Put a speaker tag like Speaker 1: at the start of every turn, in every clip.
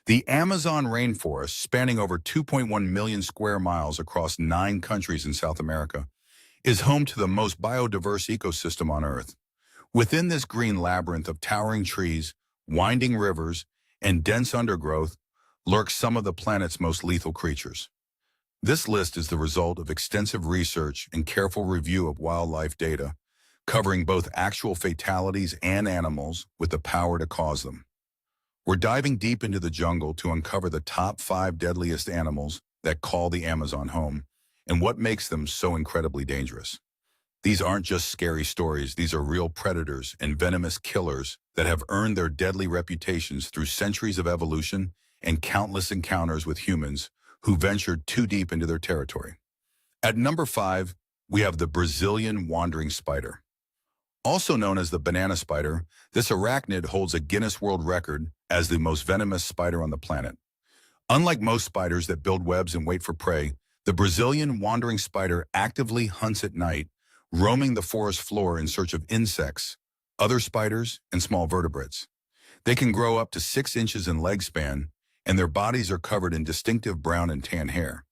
Speaker 1: The Amazon rainforest, spanning over 2.1 million square miles across 9 countries in South America, is home to the most biodiverse ecosystem on Earth. Within this green labyrinth of towering trees, winding rivers, and dense undergrowth lurk some of the planet's most lethal creatures. This list is the result of extensive research and careful review of wildlife data, covering both actual fatalities and animals with the power to cause them. We're diving deep into the jungle to uncover the top 5 deadliest animals that call the Amazon home and what makes them so incredibly dangerous. These aren't just scary stories, these are real predators and venomous killers that have earned their deadly reputations through centuries of evolution and countless encounters with humans who ventured too deep into their territory. At number 5, we have the Brazilian wandering spider. Also known as the banana spider, this arachnid holds a Guinness World Record as the most venomous spider on the planet. Unlike most spiders that build webs and wait for prey, the Brazilian wandering spider actively hunts at night, roaming the forest floor in search of insects, other spiders, and small vertebrates. They can grow up to 6 inches in leg span, and their bodies are covered in distinctive brown and tan hair.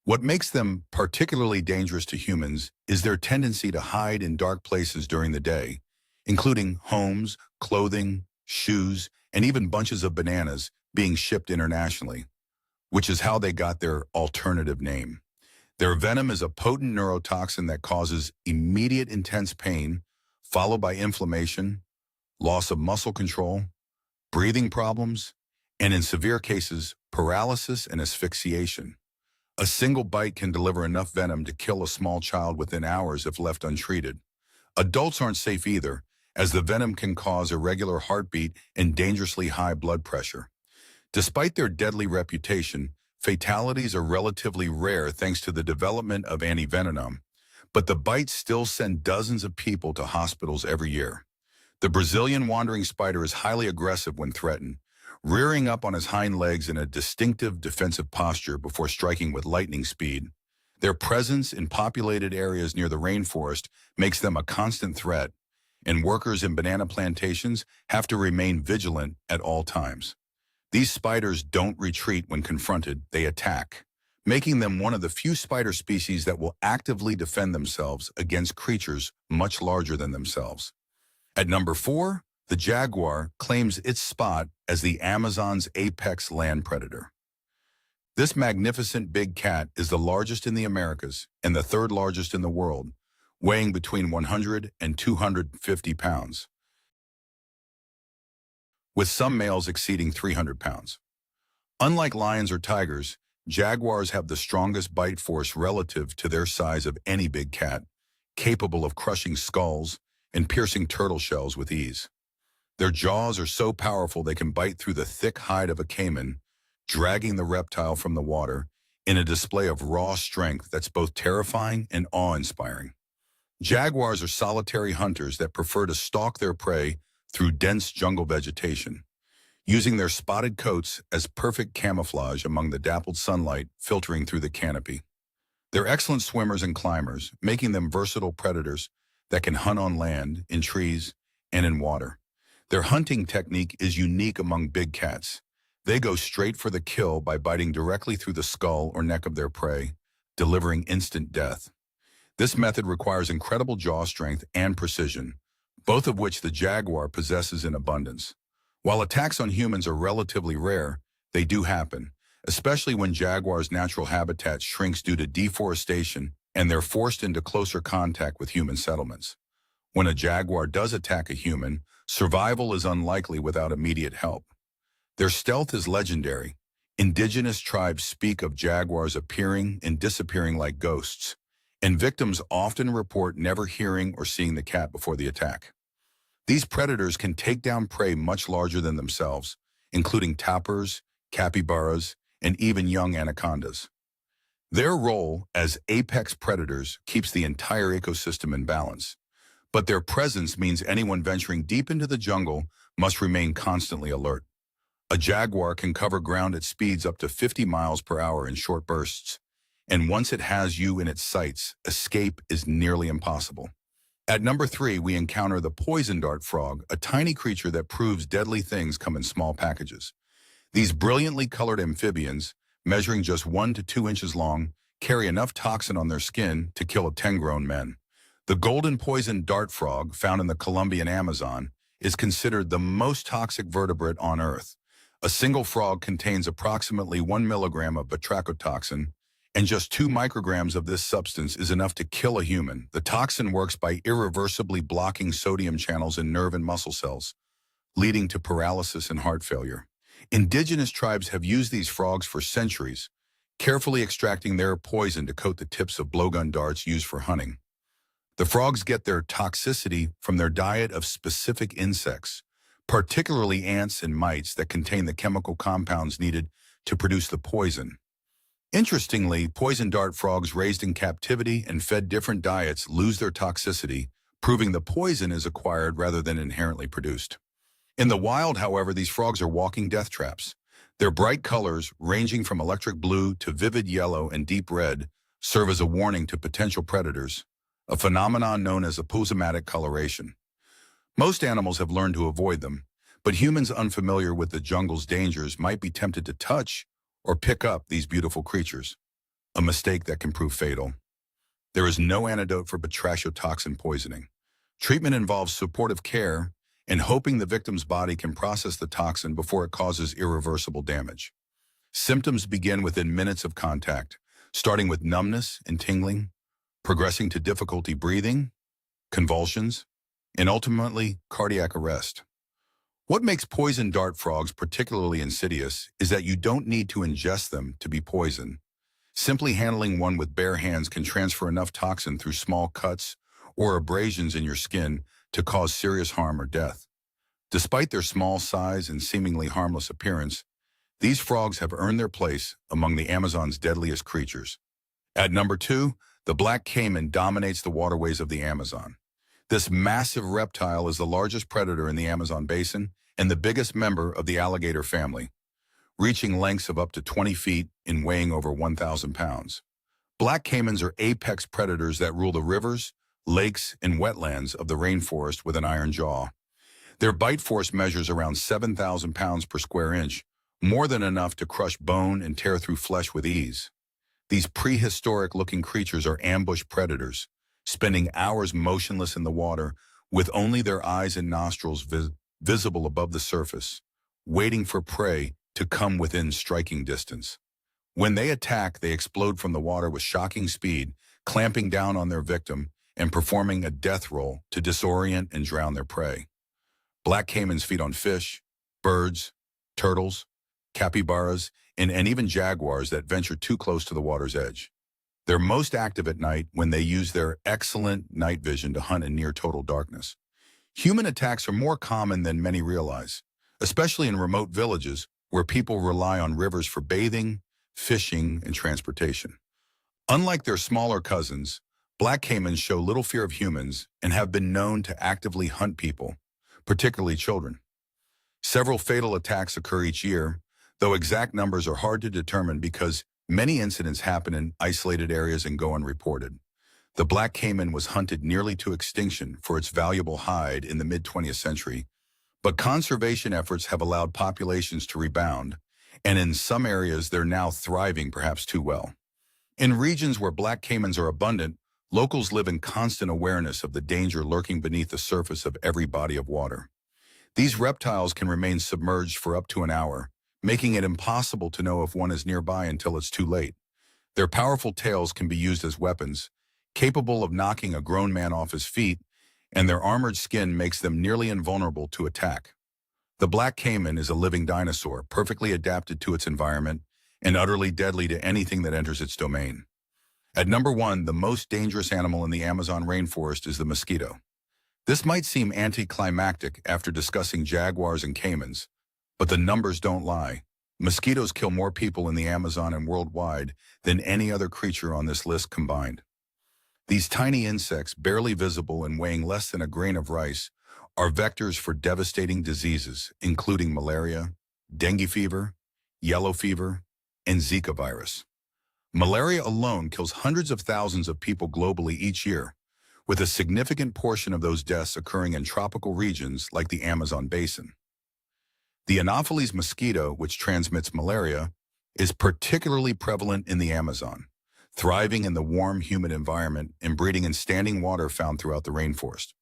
Speaker 1: What makes them particularly dangerous to humans is their tendency to hide in dark places during the day, including homes, clothing, shoes, and even bunches of bananas being shipped internationally, which is how they got their alternative name. Their venom is a potent neurotoxin that causes immediate intense pain, followed by inflammation, loss of muscle control, breathing problems, and in severe cases, paralysis and asphyxiation. A single bite can deliver enough venom to kill a small child within hours if left untreated. Adults aren't safe either, as the venom can cause irregular heartbeat and dangerously high blood pressure. Despite their deadly reputation, fatalities are relatively rare thanks to the development of antivenom, but the bites still send dozens of people to hospitals every year. The Brazilian wandering spider is highly aggressive when threatened, rearing up on his hind legs in a distinctive defensive posture before striking with lightning speed. Their presence in populated areas near the rainforest makes them a constant threat, and workers in banana plantations have to remain vigilant at all times. These spiders don't retreat when confronted, they attack, making them one of the few spider species that will actively defend themselves against creatures much larger than themselves. At number 4, the jaguar claims its spot as the Amazon's apex land predator. This magnificent big cat is the largest in the Americas and the 3rd largest in the world, weighing between 100 and 250 pounds, with some males exceeding 300 pounds. Unlike lions or tigers, jaguars have the strongest bite force relative to their size of any big cat, capable of crushing skulls and piercing turtle shells with ease. Their jaws are so powerful they can bite through the thick hide of a caiman, dragging the reptile from the water in a display of raw strength that's both terrifying and awe-inspiring. Jaguars are solitary hunters that prefer to stalk their prey through dense jungle vegetation, using their spotted coats as perfect camouflage among the dappled sunlight filtering through the canopy. They're excellent swimmers and climbers, making them versatile predators that can hunt on land, in trees, and in water. Their hunting technique is unique among big cats. They go straight for the kill by biting directly through the skull or neck of their prey, delivering instant death. This method requires incredible jaw strength and precision, both of which the jaguar possesses in abundance. While attacks on humans are relatively rare, they do happen, especially when jaguars' natural habitat shrinks due to deforestation and they're forced into closer contact with human settlements. When a jaguar does attack a human, survival is unlikely without immediate help. Their stealth is legendary. Indigenous tribes speak of jaguars appearing and disappearing like ghosts, and victims often report never hearing or seeing the cat before the attack. These predators can take down prey much larger than themselves, including tapirs, capybaras, and even young anacondas. Their role as apex predators keeps the entire ecosystem in balance, but their presence means anyone venturing deep into the jungle must remain constantly alert. A jaguar can cover ground at speeds up to 50 miles per hour in short bursts, and once it has you in its sights, escape is nearly impossible. At number 3, we encounter the poison dart frog, a tiny creature that proves deadly things come in small packages. These brilliantly colored amphibians, measuring just 1 to 2 inches long, carry enough toxin on their skin to kill 10 grown men. The golden poison dart frog, found in the Colombian Amazon, is considered the most toxic vertebrate on Earth. A single frog contains approximately 1 milligram of batrachotoxin, and just 2 micrograms of this substance is enough to kill a human. The toxin works by irreversibly blocking sodium channels in nerve and muscle cells, leading to paralysis and heart failure. Indigenous tribes have used these frogs for centuries, carefully extracting their poison to coat the tips of blowgun darts used for hunting. The frogs get their toxicity from their diet of specific insects, particularly ants and mites that contain the chemical compounds needed to produce the poison. Interestingly, poison dart frogs raised in captivity and fed different diets lose their toxicity, proving the poison is acquired rather than inherently produced. In the wild, however, these frogs are walking death traps. Their bright colors, ranging from electric blue to vivid yellow and deep red, serve as a warning to potential predators, a phenomenon known as aposematic coloration. Most animals have learned to avoid them, but humans unfamiliar with the jungle's dangers might be tempted to touch or pick up these beautiful creatures, a mistake that can prove fatal. There is no antidote for batrachotoxin poisoning. Treatment involves supportive care and hoping the victim's body can process the toxin before it causes irreversible damage. Symptoms begin within minutes of contact, starting with numbness and tingling, progressing to difficulty breathing, convulsions, and ultimately cardiac arrest. What makes poison dart frogs particularly insidious is that you don't need to ingest them to be poisoned. Simply handling one with bare hands can transfer enough toxin through small cuts or abrasions in your skin to cause serious harm or death. Despite their small size and seemingly harmless appearance, these frogs have earned their place among the Amazon's deadliest creatures. At number 2, the black caiman dominates the waterways of the Amazon. This massive reptile is the largest predator in the Amazon basin and the biggest member of the alligator family, reaching lengths of up to 20 feet and weighing over 1,000 pounds. Black caimans are apex predators that rule the rivers, lakes, and wetlands of the rainforest with an iron jaw. Their bite force measures around 7,000 pounds per square inch, more than enough to crush bone and tear through flesh with ease. These prehistoric-looking creatures are ambush predators, spending hours motionless in the water with only their eyes and nostrils visible above the surface, waiting for prey to come within striking distance. When they attack, they explode from the water with shocking speed, clamping down on their victim and performing a death roll to disorient and drown their prey. Black caimans feed on fish, birds, turtles, capybaras, and even jaguars that venture too close to the water's edge. They're most active at night when they use their excellent night vision to hunt in near total darkness. Human attacks are more common than many realize, especially in remote villages where people rely on rivers for bathing, fishing, and transportation. Unlike their smaller cousins, black caimans show little fear of humans and have been known to actively hunt people, particularly children. Several fatal attacks occur each year, though exact numbers are hard to determine because many incidents happen in isolated areas and go unreported. The black caiman was hunted nearly to extinction for its valuable hide in the mid-20th century, but conservation efforts have allowed populations to rebound, and in some areas they're now thriving perhaps too well. In regions where black caimans are abundant, locals live in constant awareness of the danger lurking beneath the surface of every body of water. These reptiles can remain submerged for up to an hour, making it impossible to know if one is nearby until it's too late. Their powerful tails can be used as weapons, capable of knocking a grown man off his feet, and their armored skin makes them nearly invulnerable to attack. The black caiman is a living dinosaur, perfectly adapted to its environment and utterly deadly to anything that enters its domain. At number 1, the most dangerous animal in the Amazon rainforest is the mosquito. This might seem anticlimactic after discussing jaguars and caimans, but the numbers don't lie. Mosquitoes kill more people in the Amazon and worldwide than any other creature on this list combined. These tiny insects, barely visible and weighing less than a grain of rice, are vectors for devastating diseases, including malaria, dengue fever, yellow fever, and Zika virus. Malaria alone kills hundreds of thousands of people globally each year, with a significant portion of those deaths occurring in tropical regions like the Amazon basin. The Anopheles mosquito, which transmits malaria, is particularly prevalent in the Amazon, thriving in the warm, humid environment and breeding in standing water found throughout the rainforest.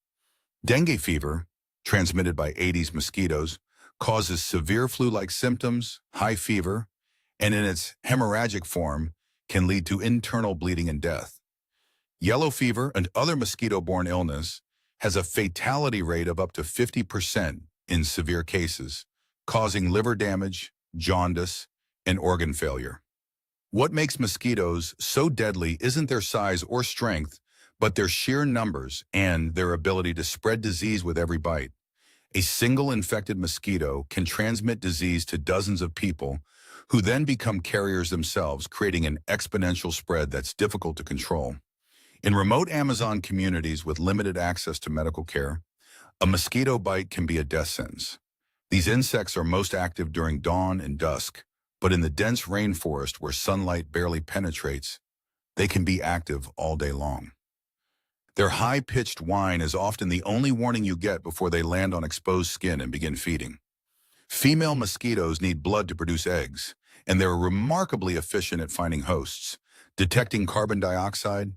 Speaker 1: Dengue fever, transmitted by Aedes mosquitoes, causes severe flu-like symptoms, high fever, and in its hemorrhagic form can lead to internal bleeding and death. Yellow fever, and other mosquito-borne illness, has a fatality rate of up to 50% in severe cases, causing liver damage, jaundice, and organ failure. What makes mosquitoes so deadly isn't their size or strength, but their sheer numbers and their ability to spread disease with every bite. A single infected mosquito can transmit disease to dozens of people, who then become carriers themselves, creating an exponential spread that's difficult to control. In remote Amazon communities with limited access to medical care, a mosquito bite can be a death sentence. These insects are most active during dawn and dusk, but in the dense rainforest where sunlight barely penetrates, they can be active all day long. Their high-pitched whine is often the only warning you get before they land on exposed skin and begin feeding. Female mosquitoes need blood to produce eggs, and they're remarkably efficient at finding hosts, detecting carbon dioxide,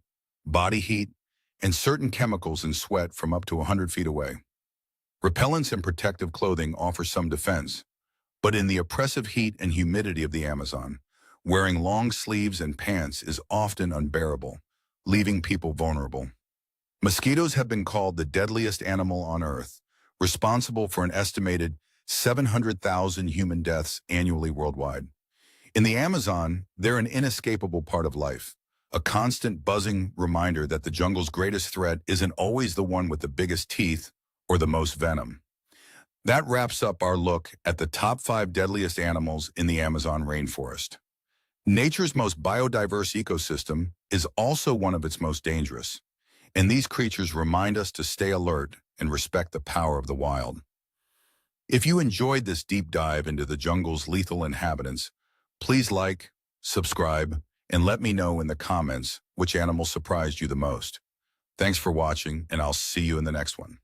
Speaker 1: body heat, and certain chemicals in sweat from up to 100 feet away. Repellents and protective clothing offer some defense, but in the oppressive heat and humidity of the Amazon, wearing long sleeves and pants is often unbearable, leaving people vulnerable. Mosquitoes have been called the deadliest animal on Earth, responsible for an estimated 700,000 human deaths annually worldwide. In the Amazon, they're an inescapable part of life, a constant buzzing reminder that the jungle's greatest threat isn't always the one with the biggest teeth or the most venom. That wraps up our look at the top 5 deadliest animals in the Amazon rainforest. Nature's most biodiverse ecosystem is also one of its most dangerous, and these creatures remind us to stay alert and respect the power of the wild. If you enjoyed this deep dive into the jungle's lethal inhabitants, please like, subscribe, and let me know in the comments which animal surprised you the most. Thanks for watching, and I'll see you in the next one.